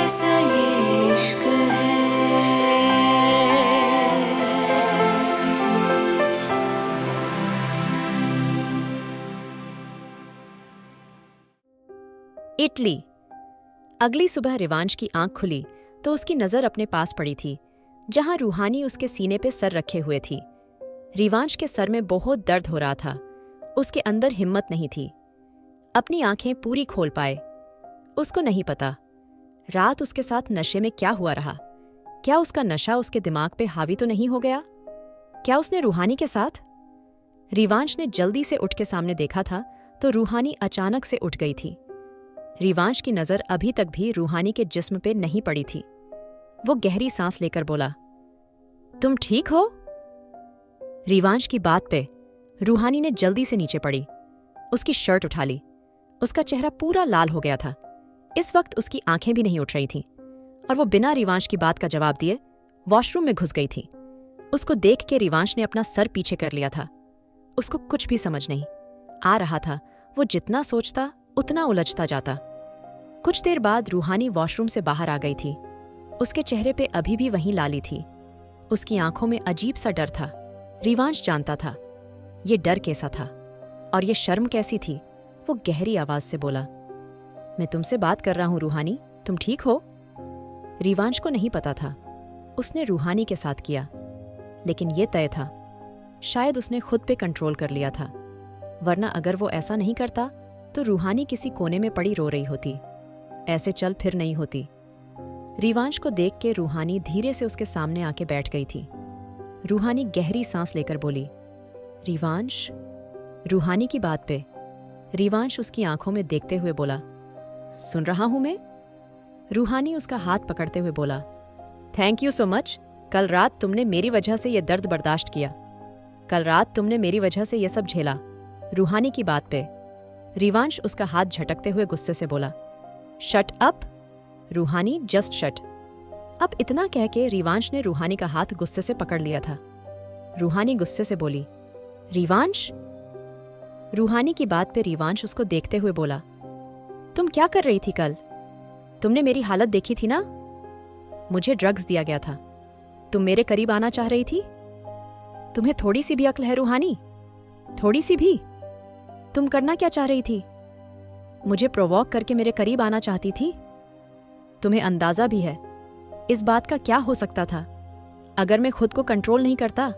कैसा ये इश्क है। इटली। अगली सुबह रिवांश की आंख खुली तो उसकी नजर अपने पास पड़ी थी, जहां रूहानी उसके सीने पे सर रखे हुए थी। रिवांश के सर में बहुत दर्द हो रहा था। उसके अंदर हिम्मत नहीं थी अपनी आंखें पूरी खोल पाए। उसको नहीं पता रात उसके साथ नशे में क्या हुआ रहा। क्या उसका नशा उसके दिमाग पे हावी तो नहीं हो गया? क्या उसने रूहानी के साथ? रिवांश ने जल्दी से उठ के सामने देखा था तो रूहानी अचानक से उठ गई थी। रिवांश की नजर अभी तक भी रूहानी के जिस्म पे नहीं पड़ी थी। वो गहरी सांस लेकर बोला, तुम ठीक हो? रिवांश की बात पे रूहानी ने जल्दी से नीचे पड़ी, उसकी शर्ट उठा ली। उसका चेहरा पूरा लाल हो गया था। इस वक्त उसकी आंखें भी नहीं उठ रही थीं और वो बिना रिवांश की बात का जवाब दिए वॉशरूम में घुस गई थी। उसको देख के रिवांश ने अपना सर पीछे कर लिया था। उसको कुछ भी समझ नहीं आ रहा था। वो जितना सोचता उतना उलझता जाता। कुछ देर बाद रूहानी वॉशरूम से बाहर आ गई थी। उसके चेहरे पे अभी भी वही लाली थी। उसकी आंखों में अजीब सा डर था। रिवांश जानता था ये डर कैसा था और ये शर्म कैसी थी। वो गहरी आवाज से बोला, मैं तुमसे बात कर रहा हूं रूहानी, तुम ठीक हो? रिवांश को नहीं पता था उसने रूहानी के साथ किया, लेकिन ये तय था शायद उसने खुद पे कंट्रोल कर लिया था, वरना अगर वो ऐसा नहीं करता तो रूहानी किसी कोने में पड़ी रो रही होती, ऐसे चल फिर नहीं होती। रिवांश को देख के रूहानी धीरे से उसके सामने आके बैठ गई थी। रूहानी गहरी सांस लेकर बोली, रिवांश। रूहानी की बात पे रिवांश उसकी आंखों में देखते हुए बोला, सुन रहा हूं मैं। रूहानी उसका हाथ पकड़ते हुए बोला, थैंक यू सो मच। कल रात तुमने मेरी वजह से यह दर्द बर्दाश्त किया। कल रात तुमने मेरी वजह से यह सब झेला। रूहानी की बात पे रिवांश उसका हाथ झटकते हुए गुस्से से बोला, शट अप। रूहानी, जस्ट शट। अब इतना कह के रिवांश ने रूहानी का हाथ गुस्से से पकड़ लिया था। रूहानी गुस्से से बोली, रिवांश। रूहानी की बात पे रिवांश उसको देखते हुए बोला, तुम क्या कर रही थी कल? तुमने मेरी हालत देखी थी ना? मुझे ड्रग्स दिया गया था। तुम मेरे करीब आना चाह रही थी? तुम्हें थोड़ी सी भी अक्ल है रूहानी? थोड़ी सी भी? तुम करना क्या चाह रही थी? मुझे प्रोवोक करके मेरे करीब आना चाहती थी? तुम्हें अंदाजा भी है इस बात का क्या हो सकता था अगर मैं खुद को कंट्रोल नहीं करता?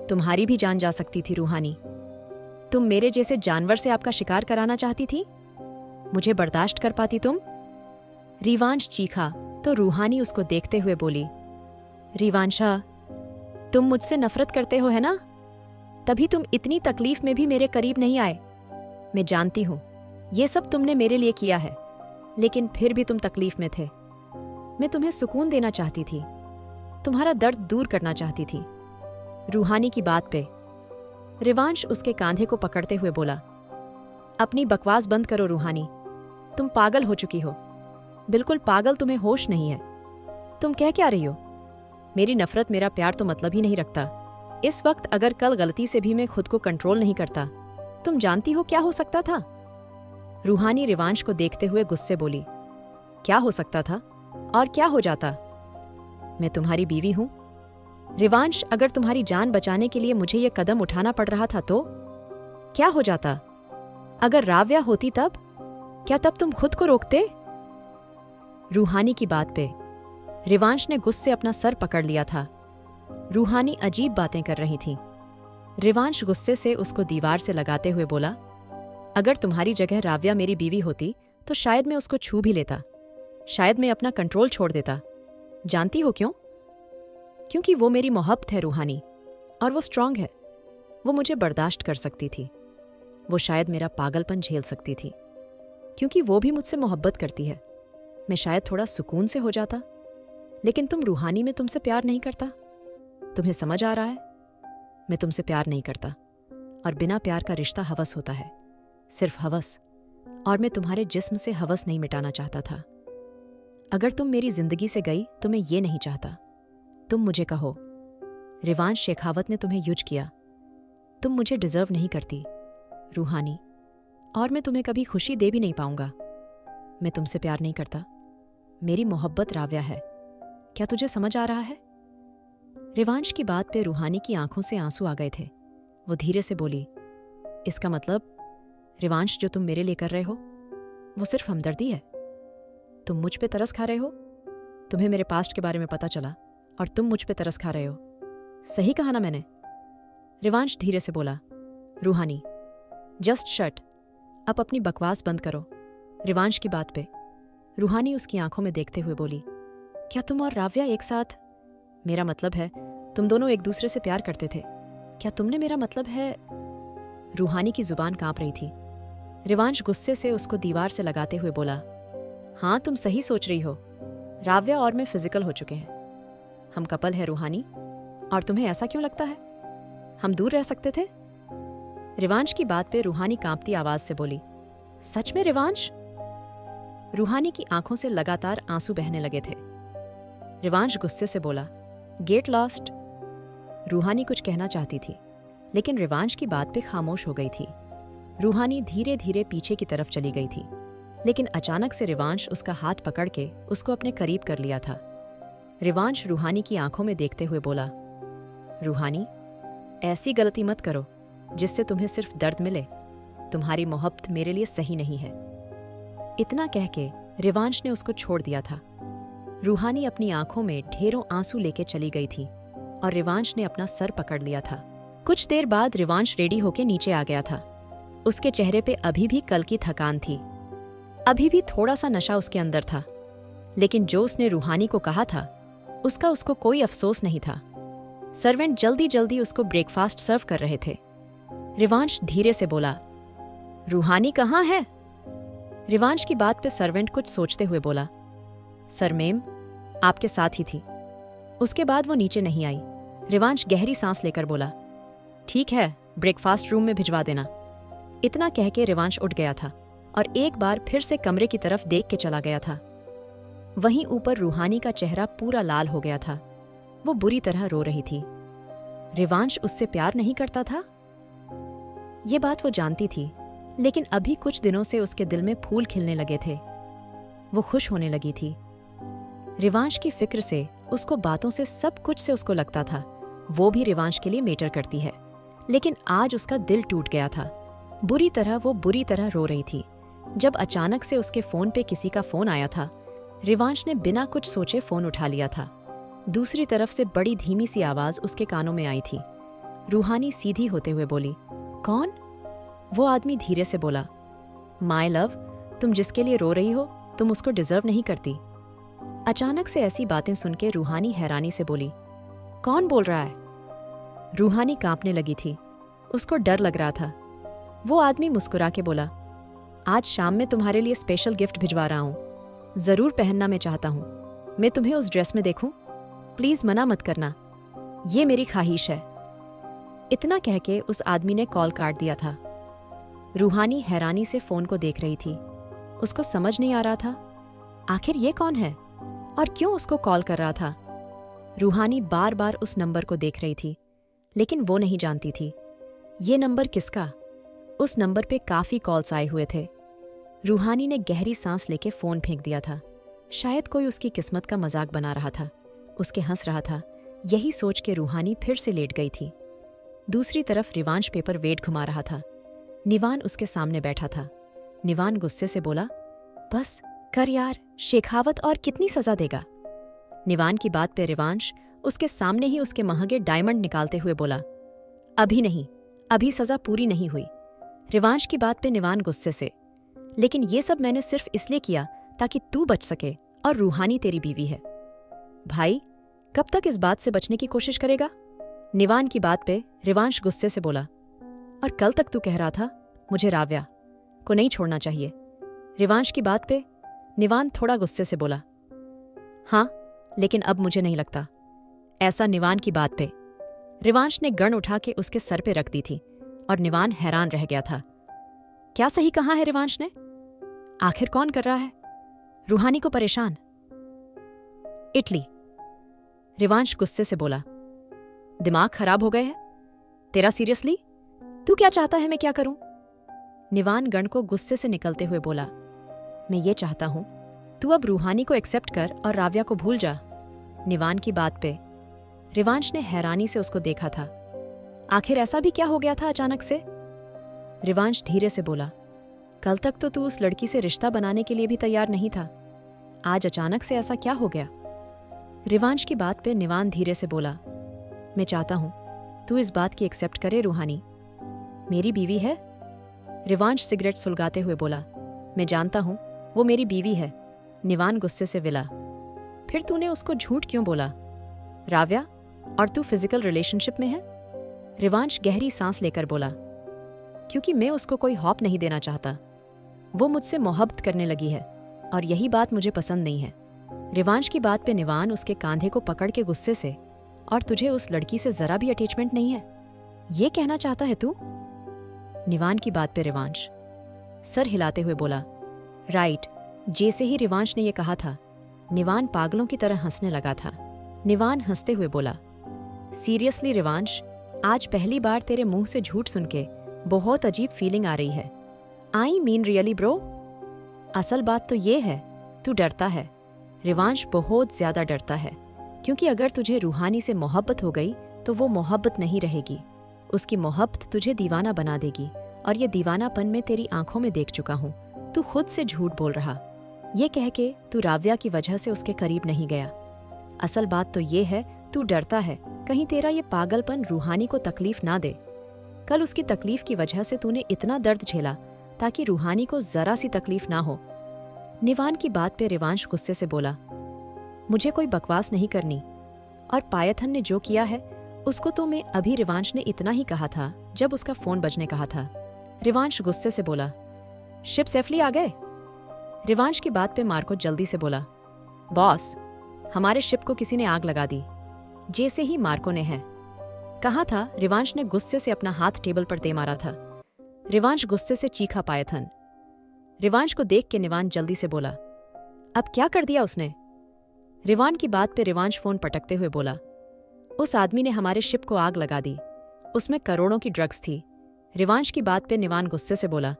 तुम्हारी भी जान जा सकती थी रूहानी। तुम मेरे जैसे जानवर से आपका शिकार कराना चाहती थी? मुझे बर्दाश्त कर पाती तुम? रिवांश चीखा तो रूहानी उसको देखते हुए बोली, रिवांशा, तुम मुझसे नफरत करते हो है ना? तभी तुम इतनी तकलीफ में भी मेरे करीब नहीं आए। मैं जानती हूं ये सब तुमने मेरे लिए किया है, लेकिन फिर भी तुम तकलीफ में थे। मैं तुम्हें सुकून देना चाहती थी, तुम्हारा दर्द दूर करना चाहती थी। रूहानी की बात पे रिवांश उसके कांधे को पकड़ते हुए बोला, अपनी बकवास बंद करो रूहानी। तुम पागल हो चुकी हो, बिल्कुल पागल। तुम्हें होश नहीं है। तुम कह क्या रही हो? मेरी नफरत मेरा प्यार तो मतलब ही नहीं रखता। इस वक्त अगर कल गलती से भी मैं खुद को कंट्रोल नहीं करता, तुम जानती हो क्या हो सकता था? रूहानी रिवांश को देखते हुए गुस्से बोली, क्या हो सकता था और क्या हो जाता? मैं तुम्हारी बीवी हूं। रिवांश, अगर तुम्हारी जान बचाने के लिए मुझे यह कदम उठाना पड़ रहा था तो क्या हो जाता? अगर राव्या होती तब? क्या तब तुम खुद को रोकते? रूहानी की बात पे रिवांश ने गुस्से अपना सर पकड़ लिया था। रूहानी अजीब बातें कर रही थी। रिवांश गुस्से से उसको दीवार से लगाते हुए बोला, अगर तुम्हारी जगह राव्या मेरी बीवी होती तो शायद मैं उसको छू भी लेता, शायद मैं अपना कंट्रोल छोड़ देता। जानती हो क्यों? क्योंकि वो मेरी मोहब्बत है रूहानी, और वो स्ट्रांग है। वो मुझे बर्दाश्त कर सकती थी। वो शायद मेरा पागलपन झेल सकती थी, क्योंकि वो भी मुझसे मोहब्बत करती है। मैं शायद थोड़ा सुकून से हो जाता, लेकिन तुम रूहानी, में तुमसे प्यार नहीं करता। तुम्हें समझ आ रहा है? मैं तुमसे प्यार नहीं करता, और बिना प्यार का रिश्ता हवस होता है, सिर्फ हवस। और मैं तुम्हारे जिस्म से हवस नहीं मिटाना चाहता था। अगर तुम मेरी जिंदगी से गई तो मैं ये नहीं चाहता। तुम मुझे कहो, रिवांश शेखावत ने तुम्हें यूज किया। तुम मुझे डिजर्व नहीं करती रूहानी, और मैं तुम्हें कभी खुशी दे भी नहीं पाऊंगा। मैं तुमसे प्यार नहीं करता। मेरी मोहब्बत राव्या है। क्या तुझे समझ आ रहा है? रिवांश की बात पे रूहानी की आंखों से आंसू आ गए थे। वो धीरे से बोली, इसका मतलब रिवांश जो तुम मेरे लिए कर रहे हो वो सिर्फ हमदर्दी है? तुम मुझ पे तरस खा रहे हो? तुम्हें मेरे पास्ट के बारे में पता चला और तुम मुझ पे तरस खा रहे हो। सही कहा ना मैंने? रिवांश धीरे से बोला, रूहानी जस्ट शट, अब अपनी बकवास बंद करो। रिवांश की बात पे रूहानी उसकी आंखों में देखते हुए बोली, क्या तुम और राव्या एक साथ? मेरा मतलब है तुम दोनों एक दूसरे से प्यार करते थे। क्या तुमने मेरा मतलब है? रूहानी की जुबान कांप रही थी। रिवांश गुस्से से उसको दीवार से लगाते हुए बोला, हाँ तुम सही सोच रही हो। राव्या और मैं फिजिकल हो चुके हैं। हम कपल है रूहानी, और तुम्हें ऐसा क्यों लगता है? हम दूर रह सकते थे? रिवांश की बात पे रूहानी कांपती आवाज से बोली, सच में रिवांश? रूहानी की आंखों से लगातार आंसू बहने लगे थे। रिवांश गुस्से से बोला, गेट लॉस्ट। रूहानी कुछ कहना चाहती थी, लेकिन रिवांश की बात पे खामोश हो गई थी। रूहानी धीरे धीरे पीछे की तरफ चली गई थी, लेकिन अचानक से रिवांश उसका हाथ पकड़ के उसको अपने करीब कर लिया था। रिवांश रूहानी की आंखों में देखते हुए बोला, रूहानी ऐसी गलती मत करो जिससे तुम्हें सिर्फ दर्द मिले। तुम्हारी मोहब्बत मेरे लिए सही नहीं है। इतना कह के रिवांश ने उसको छोड़ दिया था। रूहानी अपनी आंखों में ढेरों आंसू लेके चली गई थी और रिवांश ने अपना सर पकड़ लिया था। कुछ देर बाद रिवांश रेडी होके नीचे आ गया था। उसके चेहरे पे अभी भी कल की थकान थी, अभी भी थोड़ा सा नशा उसके अंदर था, लेकिन जो उसने रूहानी को कहा था उसका उसको कोई अफसोस नहीं था। सर्वेंट जल्दी जल्दी उसको ब्रेकफास्ट सर्व कर रहे थे। रिवांश धीरे से बोला, रूहानी कहाँ है? रिवांश की बात पे सर्वेंट कुछ सोचते हुए बोला, सरमेम आपके साथ ही थी। उसके बाद वो नीचे नहीं आई। रिवांश गहरी सांस लेकर बोला, ठीक है, ब्रेकफास्ट रूम में भिजवा देना। इतना कह के रिवांश उठ गया था और एक बार फिर से कमरे की तरफ देख के चला गया था। वहीं ऊपर रूहानी का चेहरा पूरा लाल हो गया था। वो बुरी तरह रो रही थी। रिवांश उससे प्यार नहीं करता था? ये बात वो जानती थी, लेकिन अभी कुछ दिनों से उसके दिल में फूल खिलने लगे थे। वो खुश होने लगी थी। रिवांश की फिक्र से, उसको बातों से, सब कुछ से उसको लगता था वो भी रिवांश के लिए मैटर करती है। लेकिन आज उसका दिल टूट गया था। वो बुरी तरह रो रही थी। जब अचानक से उसके फोन पे किसी का फोन आया था, रिवांश ने बिना कुछ सोचे फोन उठा लिया था। दूसरी तरफ से बड़ी धीमी सी आवाज उसके कानों में आई थी। रूहानी सीधी होते हुए बोली, कौन? वो आदमी धीरे से बोला, माय लव, तुम जिसके लिए रो रही हो तुम उसको डिजर्व नहीं करती। अचानक से ऐसी बातें सुनकर रूहानी हैरानी से बोली, कौन बोल रहा है? रूहानी कांपने लगी थी। उसको डर लग रहा था। वो आदमी मुस्कुरा के बोला, आज शाम में तुम्हारे लिए स्पेशल गिफ्ट भिजवा रहा हूँ। जरूर पहनना मैं चाहता हूँ। मैं तुम्हें उस ड्रेस में देखूं? प्लीज मना मत करना, ये मेरी ख्वाहिश है। इतना कह के उस आदमी ने कॉल काट दिया था। रूहानी हैरानी से फोन को देख रही थी। उसको समझ नहीं आ रहा था आखिर ये कौन है और क्यों उसको कॉल कर रहा था। रूहानी बार बार उस नंबर को देख रही थी, लेकिन वो नहीं जानती थी ये नंबर किसका। उस नंबर पे काफी कॉल्स आए हुए थे। रूहानी ने गहरी सांस लेके फोन फेंक दिया था। शायद कोई उसकी किस्मत का मजाक बना रहा था, उसके हंस रहा था। यही सोच के रूहानी फिर से लेट गई थी। दूसरी तरफ रिवांश पेपर वेट घुमा रहा था। निवान उसके सामने बैठा था। निवान गुस्से से बोला, बस कर यार, शेखावत और कितनी सजा देगा? निवान की बात पे रिवांश उसके सामने ही उसके महंगे डायमंड निकालते हुए बोला, अभी नहीं, अभी सजा पूरी नहीं हुई। रिवांश की बात पे निवान गुस्से से, लेकिन ये सब मैंने सिर्फ इसलिए किया ताकि तू बच सके और रूहानी तेरी बीवी है। भाई, कब तक इस बात से बचने की कोशिश करेगा? निवान की बात पे रिवांश गुस्से से बोला, और कल तक तू कह रहा था मुझे राव्या को नहीं छोड़ना चाहिए। रिवांश की बात पे निवान थोड़ा गुस्से से बोला, हाँ, लेकिन अब मुझे नहीं लगता ऐसा। निवान की बात पे रिवांश ने गन उठा के उसके सर पे रख दी थी और निवान हैरान रह गया था। क्या सही कहा है रिवांश ने? आखिर कौन कर रहा है रूहानी को परेशान? इटली। रिवांश गुस्से से बोला, दिमाग खराब हो गए है तेरा? सीरियसली तू क्या चाहता है मैं क्या करूं? निवान गण को गुस्से से निकलते हुए बोला, मैं ये चाहता हूं तू अब रूहानी को एक्सेप्ट कर और राव्या को भूल जा। निवान की बात पे रिवांश ने हैरानी से उसको देखा था। आखिर ऐसा भी क्या हो गया था अचानक से? रिवांश धीरे से बोला, कल तक तो तू उस लड़की से रिश्ता बनाने के लिए भी तैयार नहीं था, आज अचानक से ऐसा क्या हो गया? रिवांश की बात पे निवान धीरे से बोला, मैं चाहता हूं तू इस बात की एक्सेप्ट करे रूहानी मेरी बीवी है। रिवांश सिगरेट सुलगाते हुए बोला, मैं जानता हूं वो मेरी बीवी है। निवान गुस्से से विला, फिर तूने उसको झूठ क्यों बोला? राव्या और तू फिजिकल रिलेशनशिप में है? रिवांश गहरी सांस लेकर बोला, क्योंकि मैं उसको कोई हॉप नहीं देना चाहता। वो मुझसे मोहब्बत करने लगी है और यही बात मुझे पसंद नहीं है। रिवांश की बात पे निवान उसके कांधे को पकड़ के गुस्से से, और तुझे उस लड़की से जरा भी अटैचमेंट नहीं है, ये कहना चाहता है तू? निवान की बात पे रिवांश सर हिलाते हुए बोला, राइट। जैसे ही रिवांश ने यह कहा था, निवान पागलों की तरह हंसने लगा था। निवान हंसते हुए बोला, सीरियसली रिवांश, आज पहली बार तेरे मुंह से झूठ सुन के बहुत अजीब फीलिंग आ रही है। I mean really bro. असल बात तो ये है, तू डरता है। रिवांश बहुत ज्यादा डरता है, क्योंकि अगर तुझे रूहानी से मोहब्बत हो गई तो वो मोहब्बत नहीं रहेगी। उसकी मोहब्बत तुझे दीवाना बना देगी, और ये दीवानापन मैं तेरी आंखों में देख चुका हूँ। तू खुद से झूठ बोल रहा, ये कह के तू राव्या की वजह से उसके करीब नहीं गया। असल बात तो ये है, तू डरता है कहीं तेरा ये पागलपन रूहानी को तकलीफ ना दे। कल उसकी तकलीफ की वजह से तूने इतना दर्द झेला ताकि रूहानी को जरा सी तकलीफ ना हो। निवान की बात पे रिवांश गुस्से से बोला, मुझे कोई बकवास नहीं करनी, और पायथन ने जो किया है उसको तो मैं अभी रिवांश ने इतना ही कहा था जब उसका फोन बजने कहा था। रिवांश गुस्से से बोला, शिप सेफली आ गए? रिवांश की बात पे मार्को जल्दी से बोला, बॉस हमारे शिप को किसी ने आग लगा दी। जैसे ही मार्को ने है कहा था, रिवांश ने गुस्से से अपना हाथ टेबल पर दे मारा था। रिवांश गुस्से से चीखा पायथन। रिवांश को देख के निवान जल्दी से बोला, अब क्या कर दिया उसने? रिवान की बात पे रिवांश फोन पटकते हुए बोला, उस आदमी ने हमारे शिप को आग लगा दी, उसमें करोड़ों की ड्रग्स थी। रिवांश की बात पे निवान गुस्से से बोला,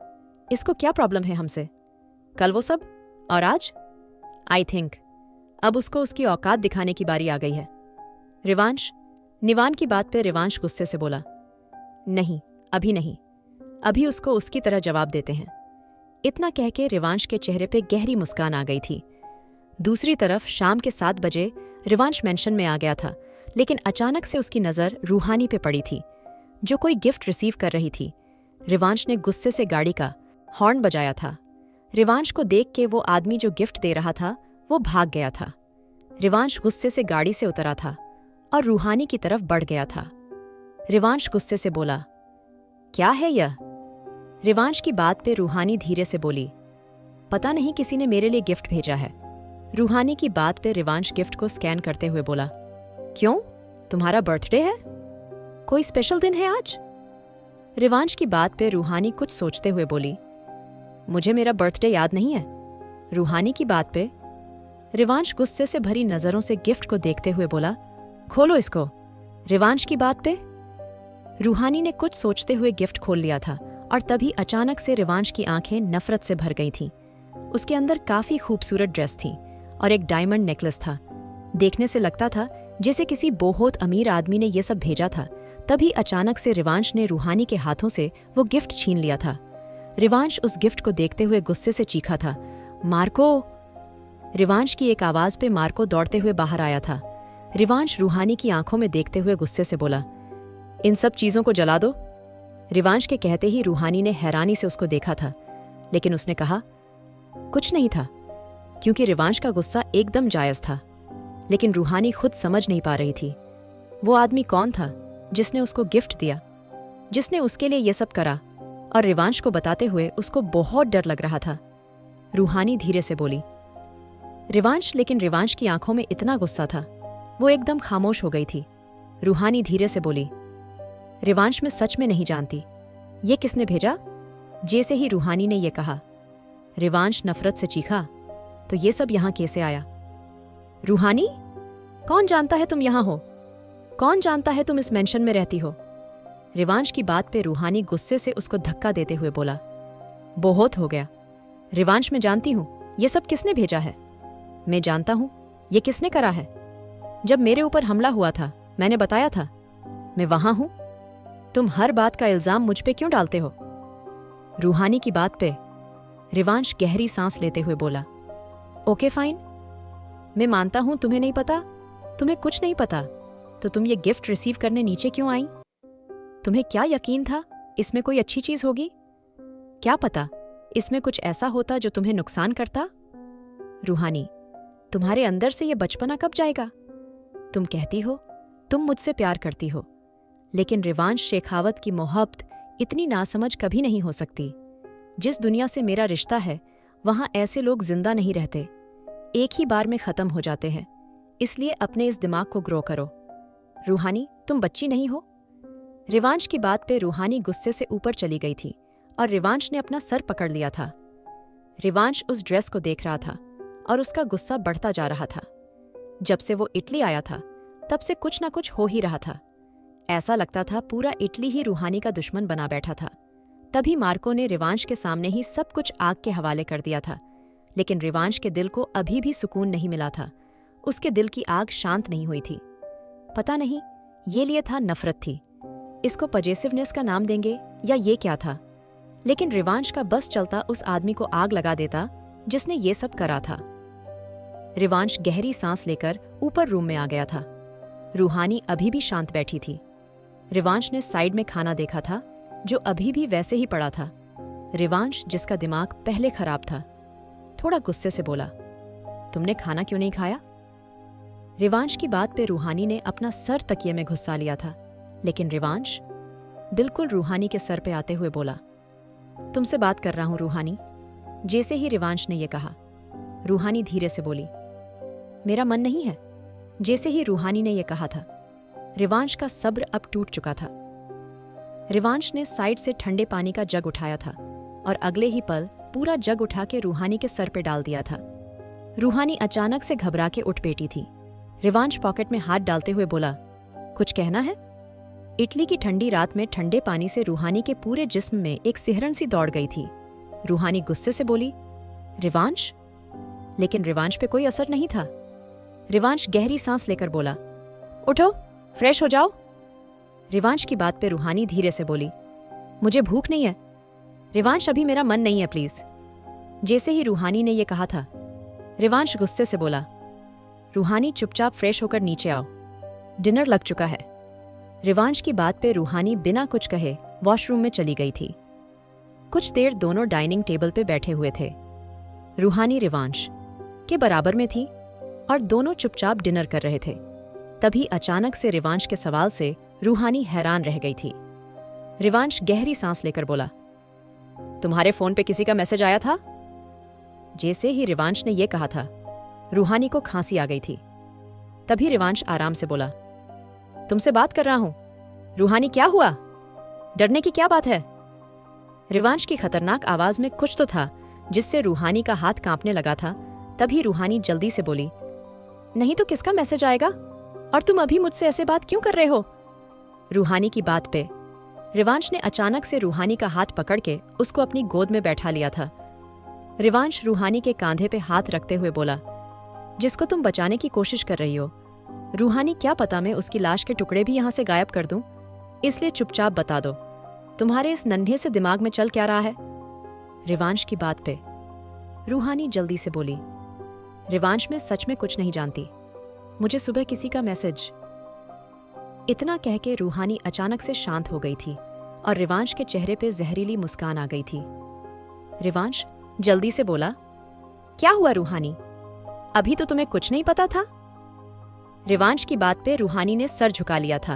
इसको क्या प्रॉब्लम है हमसे? कल वो सब, और आज आई थिंक अब उसको उसकी औकात दिखाने की बारी आ गई है। रिवांश। निवान की बात पे रिवांश गुस्से से बोला, नहीं अभी नहीं, अभी उसको उसकी तरह जवाब देते हैं। इतना कह के रिवांश के चेहरे पे गहरी मुस्कान आ गई थी। दूसरी तरफ शाम के 7 बजे रिवांश मेंशन में आ गया था, लेकिन अचानक से उसकी नजर रूहानी पे पड़ी थी, जो कोई गिफ्ट रिसीव कर रही थी। रिवांश ने गुस्से से गाड़ी का हॉर्न बजाया था। रिवांश को देख के वो आदमी जो गिफ्ट दे रहा था वो भाग गया था। रिवांश गुस्से से गाड़ी से उतरा था और रूहानी की तरफ बढ़ गया था। रिवांश गुस्से से बोला, क्या है यह? रिवांश की बात पे रूहानी धीरे से बोली, पता नहीं किसी ने मेरे लिए गिफ्ट भेजा है। रूहानी की बात पे रिवांश गिफ्ट को स्कैन करते हुए बोला, क्यों, तुम्हारा बर्थडे है? कोई स्पेशल दिन है आज? रिवांश की बात पे रूहानी कुछ सोचते हुए बोली, मुझे मेरा बर्थडे याद नहीं है। रूहानी की बात पे रिवांश गुस्से से भरी नजरों से गिफ्ट को देखते हुए बोला, खोलो इसको। रिवांश की बात पे रूहानी ने कुछ सोचते हुए गिफ्ट खोल लिया था, और तभी अचानक से रिवांश की आंखें नफरत से भर गई थीं। उसके अंदर काफी खूबसूरत ड्रेस थी और एक डायमंड नेकलेस था। देखने से लगता था जैसे किसी बहुत अमीर आदमी ने यह सब भेजा था। तभी अचानक से रिवांश ने रूहानी के हाथों से वो गिफ्ट छीन लिया था। रिवांश उस गिफ्ट को देखते हुए गुस्से से चीखा था, मार्को। रिवांश की एक आवाज पे मार्को दौड़ते हुए बाहर आया था। रिवांश रूहानी की आंखों में देखते हुए गुस्से से बोला, इन सब चीजों को जला दो। रिवांश के कहते ही रूहानी ने हैरानी से उसको देखा था, लेकिन उसने कहा, कुछ नहीं था, क्योंकि रिवांश का गुस्सा एकदम जायज था। लेकिन रूहानी खुद समझ नहीं पा रही थी वो आदमी कौन था जिसने उसको गिफ्ट दिया, जिसने उसके लिए ये सब करा, और रिवांश को बताते हुए उसको बहुत डर लग रहा था। रूहानी धीरे से बोली, रिवांश। लेकिन रिवांश की आंखों में इतना गुस्सा था, वो एकदम खामोश हो गई थी। रूहानी धीरे से बोली, रिवांश मैं सच में नहीं जानती, ये किसने भेजा? जैसे ही रूहानी ने यह कहा, रिवांश नफरत से चीखा, तो ये सब यहां कैसे आया? रूहानी, कौन जानता है तुम यहां हो? कौन जानता है तुम इस मेंशन में रहती हो? रिवांश की बात पे रूहानी गुस्से से उसको धक्का देते हुए बोला, बहुत हो गया। रिवांश मैं जानती हूं ये सब किसने भेजा है। मैं जानता हूं ये किसने करा है। जब मेरे ऊपर हमला हुआ था मैंने बताया था, मैं वहां हूं। तुम हर बात का इल्जाम मुझ पे क्यों डालते हो? रूहानी की बात पे रिवांश गहरी सांस लेते हुए बोला, ओके फाइन, मैं मानता हूं तुम्हें नहीं पता, तुम्हें कुछ नहीं पता, तो तुम ये गिफ्ट रिसीव करने नीचे क्यों आई? तुम्हें क्या यकीन था इसमें कोई अच्छी चीज होगी? क्या पता इसमें कुछ ऐसा होता जो तुम्हें नुकसान करता? रूहानी, तुम्हारे अंदर से ये बचपना कब जाएगा? तुम कहती हो तुम मुझसे प्यार करती हो, लेकिन रिवांश शेखावत की मोहब्बत इतनी नासमझ कभी नहीं हो सकती। जिस दुनिया से मेरा रिश्ता है वहां ऐसे लोग जिंदा नहीं रहते, एक ही बार में खत्म हो जाते हैं। इसलिए अपने इस दिमाग को ग्रो करो। रूहानी, तुम बच्ची नहीं हो। रिवांश की बात पे रूहानी गुस्से से ऊपर चली गई थी और रिवांश ने अपना सर पकड़ लिया था। रिवांश उस ड्रेस को देख रहा था और उसका गुस्सा बढ़ता जा रहा था। जब से वो इटली आया था तब से कुछ ना कुछ हो ही रहा था। ऐसा लगता था पूरा इटली ही रूहानी का दुश्मन बना बैठा था। तभी मार्को ने रिवांश के सामने ही सब कुछ आग के हवाले कर दिया था, लेकिन रिवांश के दिल को अभी भी सुकून नहीं मिला था। उसके दिल की आग शांत नहीं हुई थी। पता नहीं ये लिए था नफरत थी, इसको पजेसिवनेस का नाम देंगे या ये क्या था, लेकिन रिवांश का बस चलता उस आदमी को आग लगा देता जिसने ये सब करा था। रिवांश गहरी सांस लेकर ऊपर रूम में आ गया था। रूहानी अभी भी शांत बैठी थी। रिवांश ने साइड में खाना देखा था जो अभी भी वैसे ही पड़ा था। रिवांश, जिसका दिमाग पहले खराब था, थोड़ा गुस्से से बोला, तुमने खाना क्यों नहीं खाया? रिवांश की बात पे रूहानी ने अपना सर तकिए में घुसा लिया था, लेकिन रिवांश बिल्कुल रूहानी के सर पे आते हुए बोला, तुमसे बात कर रहा हूं रूहानी। जैसे ही रिवांश ने यह कहा, रूहानी धीरे से बोली, मेरा मन नहीं है। जैसे ही रूहानी ने यह कहा था, रिवांश का सब्र अब टूट चुका था। रिवांश ने साइड से ठंडे पानी का जग उठाया था और अगले ही पल पूरा जग उठा के रूहानी के सर पे डाल दिया था। रूहानी अचानक से घबरा के उठ बैठी थी। रिवांश पॉकेट में हाथ डालते हुए बोला, कुछ कहना है? इटली की ठंडी रात में ठंडे पानी से रूहानी के पूरे जिस्म में एक सिहरन सी दौड़ गई थी। रूहानी गुस्से से बोली, रिवांश? लेकिन रिवांश पे कोई असर नहीं था। रिवांश गहरी सांस लेकर बोला, उठो, फ्रेश हो जाओ। रिवांश की बात पे रूहानी धीरे से बोली, मुझे भूख नहीं है। रिवांश, अभी मेरा मन नहीं है, प्लीज। जैसे ही रूहानी ने यह कहा था, रिवांश गुस्से से बोला, रूहानी चुपचाप फ्रेश होकर नीचे आओ, डिनर लग चुका है। रिवांश की बात पे रूहानी बिना कुछ कहे वॉशरूम में चली गई थी। कुछ देर दोनों डाइनिंग टेबल पे बैठे हुए थे। रूहानी रिवांश के बराबर में थी और दोनों चुपचाप डिनर कर रहे थे। तभी अचानक से रिवांश के सवाल से रूहानी हैरान रह गई थी। रिवांश गहरी सांस लेकर बोला, तुम्हारे फोन पे किसी का मैसेज आया था? जैसे ही रिवांश ने यह कहा था, रूहानी को खांसी आ गई थी। तभी रिवांश आराम से बोला, तुमसे बात कर रहा हूं। रूहानी, क्या हुआ? डरने की क्या बात है? रिवांश की खतरनाक आवाज में कुछ तो था जिससे रूहानी का हाथ कांपने लगा था। तभी रूहानी जल्दी से बोली, नहीं तो किसका मैसेज आएगा? और तुम अभी मुझसे ऐसे बात क्यों कर रहे हो? रूहानी की बात पे रिवांश ने अचानक से रूहानी का हाथ पकड़ के उसको अपनी गोद में बैठा लिया था। रिवांश रूहानी के कांधे पे हाथ रखते हुए बोला, जिसको तुम बचाने की कोशिश कर रही हो, रूहानी, क्या पता मैं उसकी लाश के टुकड़े भी यहां से गायब कर दूं? इसलिए चुपचाप बता दो, तुम्हारे इस नन्हे से दिमाग में चल क्या रहा है? रिवांश की बात पे रूहानी जल्दी से बोली, रिवांश, मैं सच में कुछ नहीं जानती, मुझे सुबह किसी का मैसेज। इतना कह के रूहानी अचानक से शांत हो गई थी और रिवांश के चेहरे पे जहरीली मुस्कान आ गई थी। रिवांश जल्दी से बोला, क्या हुआ रूहानी? अभी तो तुम्हें कुछ नहीं पता था। रिवांश की बात पे रूहानी ने सर झुका लिया था।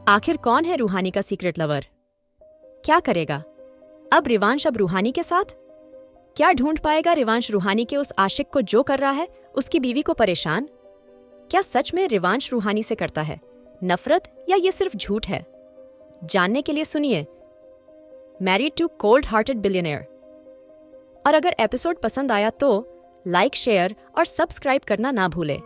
आखिर कौन है रूहानी का सीक्रेट लवर? क्या करेगा अब रिवांश रूहानी के साथ? क्या ढूंढ पाएगा रिवांश रूहानी के उस आशिक को जो कर रहा है उसकी बीवी को परेशान? क्या सच में रिवांश रूहानी से करता है नफरत, या ये सिर्फ झूठ है? जानने के लिए सुनिए married to cold hearted billionaire. और अगर एपिसोड पसंद आया तो लाइक, शेयर और सब्सक्राइब करना ना भूलें।